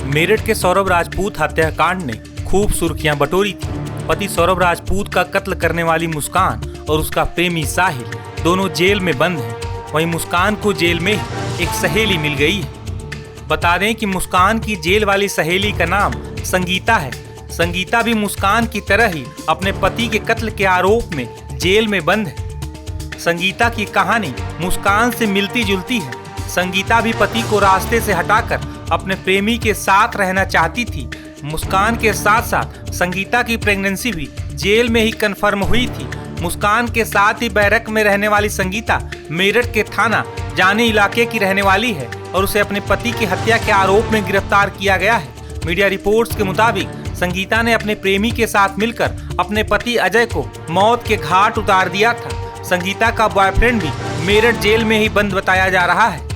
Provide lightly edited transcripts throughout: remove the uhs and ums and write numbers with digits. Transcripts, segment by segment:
मेरठ के सौरभ राजपूत हत्याकांड ने खूब सुर्खियां बटोरी थी। पति सौरभ राजपूत का कत्ल करने वाली मुस्कान और उसका प्रेमी साहिल दोनों जेल में बंद हैं। वहीं मुस्कान को जेल में एक सहेली मिल गई है। बता दें कि मुस्कान की जेल वाली सहेली का नाम संगीता है। संगीता भी मुस्कान की तरह ही अपने पति के कत्ल के आरोप में जेल में बंद है। संगीता की कहानी मुस्कान से मिलती जुलती है। संगीता भी पति को रास्ते से हटाकर अपने प्रेमी के साथ रहना चाहती थी। मुस्कान के साथ साथ संगीता की प्रेगनेंसी भी जेल में ही कंफर्म हुई थी। मुस्कान के साथ ही बैरक में रहने वाली संगीता मेरठ के थाना जानी इलाके की रहने वाली है और उसे अपने पति की हत्या के आरोप में गिरफ्तार किया गया है। मीडिया रिपोर्ट्स के मुताबिक संगीता ने अपने प्रेमी के साथ मिलकर अपने पति अजय को मौत के घाट उतार दिया था। संगीता का बॉयफ्रेंड भी मेरठ जेल में ही बंद बताया जा रहा है।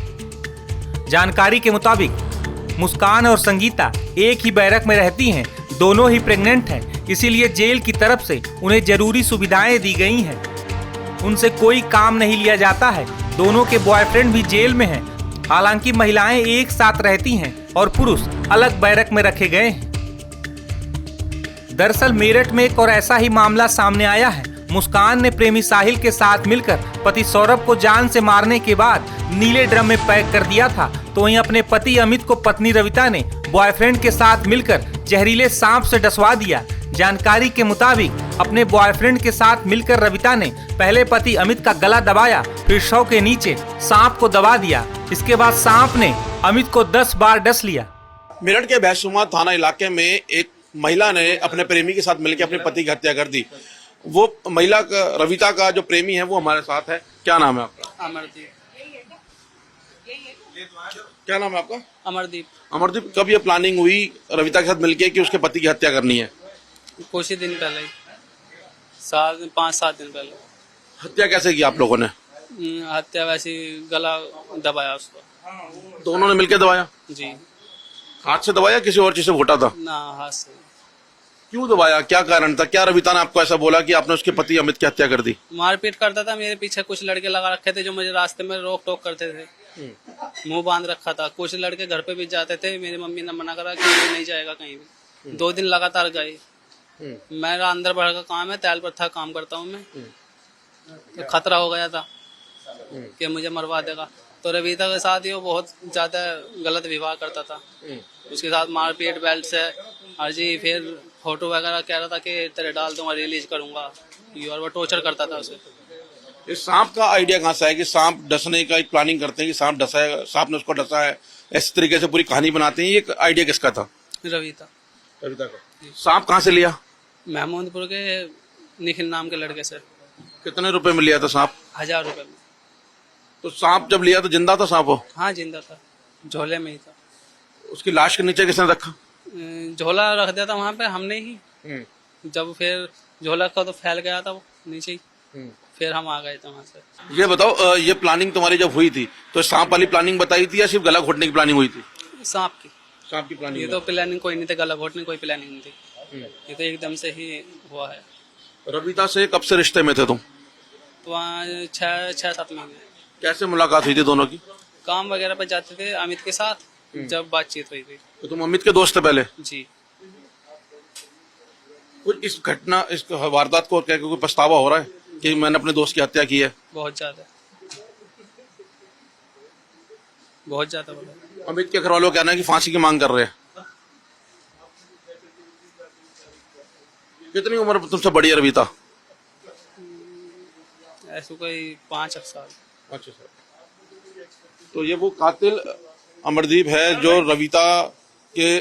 जानकारी के मुताबिक मुस्कान और संगीता एक ही बैरक में रहती हैं। दोनों ही प्रेग्नेंट हैं, इसीलिए जेल की तरफ से उन्हें जरूरी सुविधाएं दी गई हैं। उनसे कोई काम नहीं लिया जाता है। दोनों के बॉयफ्रेंड भी जेल में हैं। हालांकि महिलाएं एक साथ रहती हैं और पुरुष अलग बैरक में रखे गए हैं। दरअसल मेरठ में एक और ऐसा ही मामला सामने आया है। मुस्कान ने प्रेमी साहिल के साथ मिलकर पति सौरभ को जान से मारने के बाद नीले ड्रम में पैक कर दिया था, तो वहीं अपने पति अमित को पत्नी रविता ने बॉयफ्रेंड के साथ मिलकर जहरीले सांप से डसवा दिया। जानकारी के मुताबिक अपने बॉयफ्रेंड के साथ मिलकर रविता ने पहले पति अमित का गला दबाया, फिर शव के नीचे सांप को दबा दिया। इसके बाद सांप ने अमित को 10 बार डस लिया। मेरठ के भैंसुमा थाना इलाके में एक महिला ने अपने प्रेमी के साथ मिलकर अपने पति की हत्या कर दी। वो महिला का रविता का जो प्रेमी है वो हमारे साथ है। क्या नाम है आपका? अमरदीप। क्या नाम है आपका? अमरदीप। अमरदीप, कब ये प्लानिंग हुई रविता के साथ मिलके कि उसके पति की हत्या करनी है? कुछ ही दिन पहले, 5-7 दिन पहले। हत्या कैसे की आप लोगों ने? हत्या वैसे गला दबाया उसको। दोनों ने मिलकर दबाया? जी। हाथ से दबाया, किसी और चीज से घोटा था? ना, हाथ से। क्यों दबाया, क्या कारण था? क्या रविता ने आपको ऐसा बोला कि आपने उसके पति अमित की हत्या कर दी? मारपीट करता था। मेरे पीछे कुछ लड़के लगा रखे थे जो मुझे रास्ते में रोक टोक करते थे। मुंह बांध रखा था। कुछ लड़के घर पे भी जाते थे। मेरी मम्मी ने मना करा कि ये नहीं जाएगा कहीं भी। 2 दिन लगातार गए। मेरा अंदर बढ़ का काम है, तैल पर था, काम करता हूँ मैं। तो खतरा हो गया था कि मुझे मरवा देगा। तो रविता के साथ ही वो बहुत ज्यादा गलत व्यवहार करता था। उसके साथ मारपीट, बेल्ट से अर्जी, फिर फोटो वगैरह कह रहा था कि तेरे डाल दूंगा, रिलीज करूंगा, और वो टॉर्चर करता था उसे। इस सांप का आइडिया कहाँ से है कि सांप डसने का एक प्लानिंग करते हैं कि सांप डसा है, सांप ने उसको डसा है, इस तरीके से पूरी कहानी बनाते हैं। ये आइडिया किसका था? रविता का। सांप कहाँ से लिया? महमूदपुर के निखिल नाम के लड़के से। कितने रुपए में लिया था सांप? 1000 रुपए में। तो सांप जब लिया तो जिंदा था सांप? वो हाँ, जिंदा था, झोले में ही था। उसकी लाश के नीचे किसने रखा? झोला रख दिया था वहां पे हमने ही। जब फिर झोला का तो फैल गया था वो नीचे ही। फिर हम आ गए थे वहां से। ये बताओ, ये प्लानिंग तुम्हारी जब हुई थी तो सांप वाली प्लानिंग बताई थी या सिर्फ गला घोटने की प्लानिंग हुई थी? सांप की। सांप की प्लानिंग? ये तो प्लानिंग कोई नहीं थी, गला घोटने कोई प्लानिंग नहीं थी। ये तो एकदम से ही हुआ है। रविता से कब से रिश्ते में थे तुम? तो वहाँ 6-7 महीने। कैसे मुलाकात हुई थी दोनों की? काम वगैरह पे जाते थे अमित के साथ, जब बातचीत हुई थी। तो तुम अमित के दोस्त थे पहले? जी। कुछ इस घटना, इस वारदात को क्या कोई पछतावा हो रहा है कि मैंने अपने दोस्त की हत्या की है? बहुत ज्यादा, बहुत ज्यादा बोला। अमित के घर वालों का कहना है कि फांसी की मांग कर रहे हैं। कितनी उम्र तुमसे बड़ी है रविता? ऐसे कोई 5 साल। अच्छा सर। तो ये वो कातिल अमरदीप है जो रविता के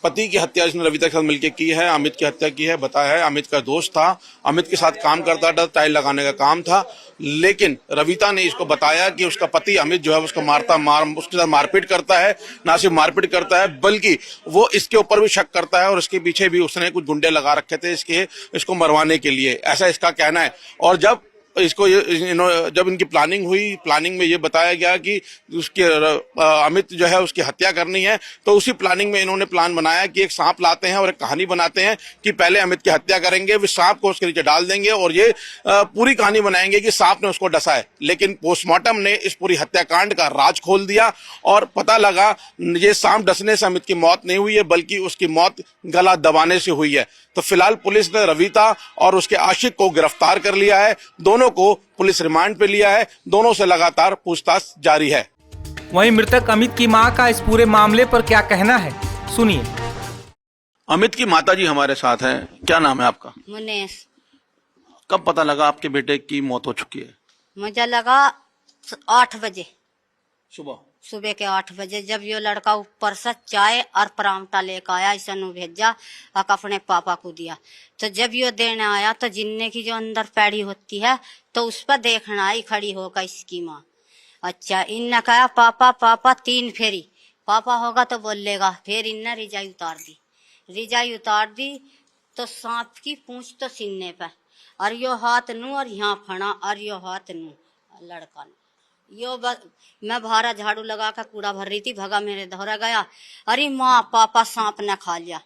पति की हत्या इसने रविता के साथ मिलकर की है, अमित की हत्या की है। बताया है अमित का दोस्त था, अमित के साथ काम करता था, टाइल लगाने का काम था। लेकिन रविता ने इसको बताया कि उसका पति अमित जो है उसको उसके साथ मारपीट करता है। ना सिर्फ मारपीट करता है बल्कि वो इसके ऊपर भी शक करता है और इसके पीछे भी उसने कुछ गुंडे लगा रखे थे इसको मरवाने के लिए, ऐसा इसका कहना है। और जब इसको जब इनकी प्लानिंग हुई, प्लानिंग में ये बताया गया कि उसके अमित जो है उसकी हत्या करनी है, तो उसी प्लानिंग में इन्होंने प्लान बनाया कि एक सांप लाते हैं और एक कहानी बनाते हैं कि पहले अमित की हत्या करेंगे, फिर सांप को उसके नीचे डाल देंगे और ये पूरी कहानी बनाएंगे कि सांप ने उसको डसा है। लेकिन पोस्टमार्टम ने इस पूरी हत्याकांड का राज खोल दिया और पता लगा ये सांप डसने से अमित की मौत नहीं हुई है, बल्कि उसकी मौत गला दबाने से हुई है। तो फिलहाल पुलिस ने रविता और उसके आशिक को गिरफ्तार कर लिया है। दोनों को पुलिस रिमांड पे लिया है। दोनों से लगातार पूछताछ जारी है। वहीं मृतक अमित की मां का इस पूरे मामले पर क्या कहना है, सुनिए। अमित की माताजी हमारे साथ हैं। क्या नाम है आपका? मुनेश। कब पता लगा आपके बेटे की मौत हो चुकी है? मुझे लगा 8 बजे, सुबह के 8 बजे, जब ये लड़का ऊपर से चाय और परांठा लेकर आया, इसने भेजा और अपने पापा को दिया। तो जब ये देने आया तो जिन्ने की जो अंदर पैड़ी होती है तो उस पर देखना आई खड़ी होकर इसकी माँ। अच्छा, इनने कहा पापा पापा 3 फेरी, पापा होगा तो बोलेगा। फिर इनने रिजाई उतार दी तो सांप की पूंछ तो सीने पे और यो हाथ नू और यहाँ फना और यो हाथ नू लड़का ने मैं भारा झाड़ू लगा कर कूड़ा भर रही थी, भगा मेरे धोरा गया, अरे माँ पापा सांप ने खा लिया।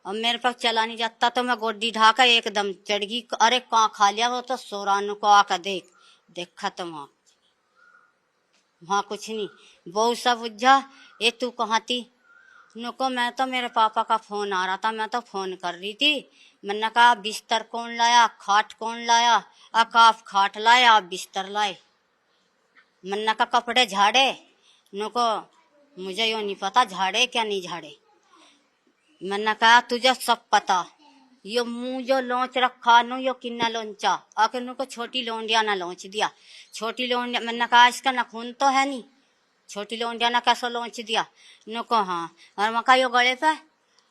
अब मेरे पास चला नहीं जाता तो मैं गोड्डी ढाकर एकदम चढ़ गई। अरे कहाँ खा लिया? वो तो सोरानू को आकर देखा तो वहाँ कुछ नहीं। बहुत सब बुझा, ये तू कहाँ थी? नुको मैं तो मेरे पापा का फोन आ रहा था, मैं तो फोन कर रही थी। मैंने कहा बिस्तर कौन लाया, खाट कौन लाया? आप खाट लाया, आप बिस्तर लाए। मन्ना का कपड़े झाड़े, नुको मुझे यो नहीं पता झाड़े क्या नहीं झाड़े। मन्ना कहा तुझे सब पता, यो मुंह जो लौच रखा नु यो किन्ना लोंचा आके नुको छोटी लोंडिया ना लौच दिया। छोटी लोंडिया, मन्ना कहा इसका नखून तो है नहीं, छोटी लोंडिया ना कैसे लौच दिया? नुको हाँ। और मैं कहा यो गले पे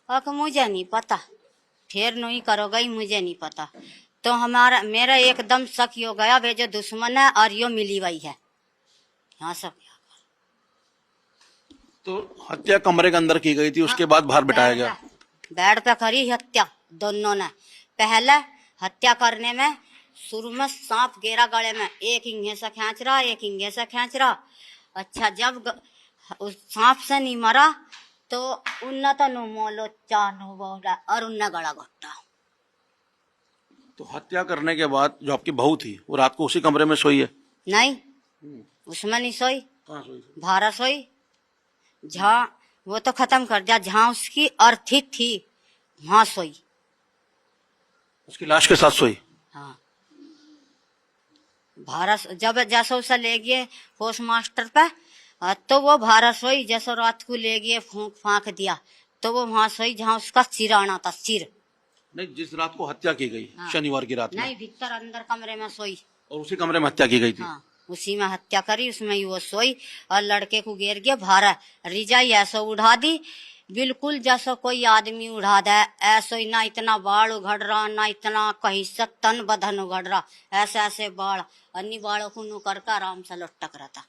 आके मुझे नहीं पता। फिर नहीं करो गई, मुझे नहीं पता। तो मेरा एकदम शक हो गया वे जो दुश्मन है और यो मिली हुई है। हाँ सब तो हत्या कमरे के अंदर की गई थी, उसके बाद बाहर बिठाया गया। बेड पे करी हत्या दोनों ने। पहले हत्या करने में शुरू में सांप गेरा गले में, एक इंगे से खींच रहा, एक इंगे से खींच रहा। अच्छा, जब उस सांप से नहीं मरा तो उन्ना तो नु मोलो चानू बोला और उन्ना गला घोटा। तो हत्या करने के बाद जो आपकी बहू थी वो रात को उसी कमरे में सोई है? नहीं, उसमें नहीं सोई। कहाँ सोई? भारा सोई। जहाँ वो तो खत्म कर दिया, जहाँ उसकी अर्थी थी वहां सोई। उसकी लाश के साथ सोई? हाँ। भारा जब जैसा उसे ले गए पोस्ट मास्टर पे तो वो भारा सोई। जैसा रात को ले गए फूंक फांक दिया तो वो वहां सोई जहाँ उसका सिर आना था। सिर नहीं, जिस रात को हत्या की गई, हाँ। शनिवार की रात में? नहीं, भीतर अंदर कमरे में सोई। और उसी कमरे में हत्या की गई थी? हाँ, उसी में हत्या करी, उसमें ही वो सोई और लड़के को घेर गया। भारा रिजाई ऐसा उड़ा दी, बिल्कुल जैसा कोई आदमी उड़ा दे ऐसा ही। ना इतना बाल उघड़ रहा, ना इतना कहीं से तन बदन उघड़ रहा, ऐसे ऐसे बाल, अन्य बालों को नु करके आराम से लटक रहा था।